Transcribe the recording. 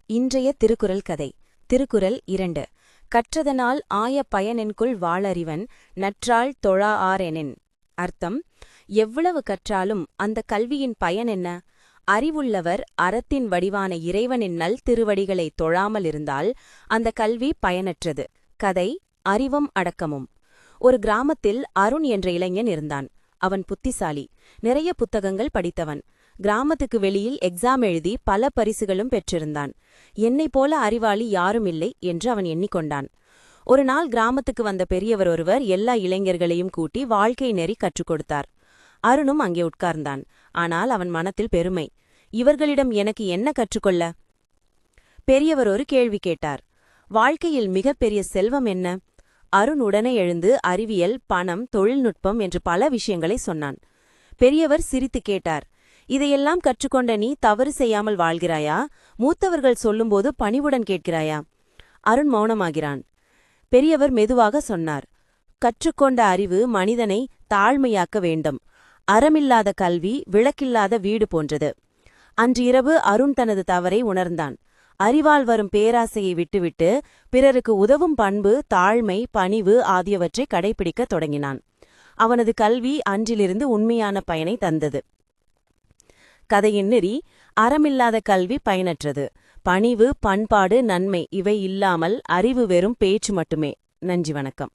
இன்றைய திருக்குறள் கதை. திருக்குறள் 2. கற்றதனால் ஆய பயனென்குள் வாளறிவன் நற்றாள் தொழா ஆரெனின். அர்த்தம்: எவ்வளவு கற்றாலும் அந்த கல்வியின் பயன் என்ன? அறிவுள்ளவர் அறத்தின் வடிவான இறைவனின் நல் திருவடிகளை தொழாமல் இருந்தால் அந்த கல்வி பயனற்றது. கதை அறிவும் அடக்கமும். ஒரு கிராமத்தில் அருண் என்ற இளைஞன் இருந்தான். அவன் புத்திசாலி, நிறைய புத்தகங்கள் படித்தவன். கிராமத்துக்கு வெளியில் எக்ஸாம் எழுதி பல பரிசுகளும் பெற்றிருந்தான். என்னைப் போல அறிவாளி யாரும் இல்லை என்று அவன் எண்ணிக்கொண்டான். ஒரு நாள் கிராமத்துக்கு வந்த பெரியவர் ஒருவர் எல்லா இளைஞர்களையும் கூட்டி வாழ்க்கை நெறி கற்றுக் கொடுத்தார். அருணும் அங்கே உட்கார்ந்தான். ஆனால் அவன் மனத்தில் பெருமை. இவர்களிடம் எனக்கு என்ன கற்றுக்கொள்ள? பெரியவர் ஒரு கேள்வி கேட்டார். வாழ்க்கையில் மிகப்பெரிய செல்வம் என்ன? அருண் உடனே எழுந்து அறிவியல், பணம், தொழில்நுட்பம் என்று பல விஷயங்களை சொன்னான். பெரியவர் சிரித்து கேட்டார், இதையெல்லாம் கற்றுக்கொண்ட நீ தவறு செய்யாமல் வாழ்கிறாயா? மூத்தவர்கள் சொல்லும்போது பணிவுடன் கேட்கிறாயா? அருண் மௌனமாகிறான். பெரியவர் மெதுவாக சொன்னார், கற்றுக்கொண்ட அறிவு மனிதனை தாழ்மையாக்க வேண்டும். அறமில்லாத கல்வி விளக்கில்லாத வீடு போன்றது. அன்று இரவு அருண் தனது தவறை உணர்ந்தான். அறிவால் வரும் பேராசையை விட்டுவிட்டு பிறருக்கு உதவும் பண்பு, தாழ்மை, பணிவு ஆகியவற்றை கடைபிடிக்கத் தொடங்கினான். அவனது கல்வி அன்றிலிருந்து உண்மையான பயனை தந்தது. கதையின் நெறி: அறமில்லாத கல்வி பயனற்றது. பணிவு, பண்பாடு, நன்மை இவை இல்லாமல் அறிவு வெறும் பேச்சு மட்டுமே. நன்றி, வணக்கம்.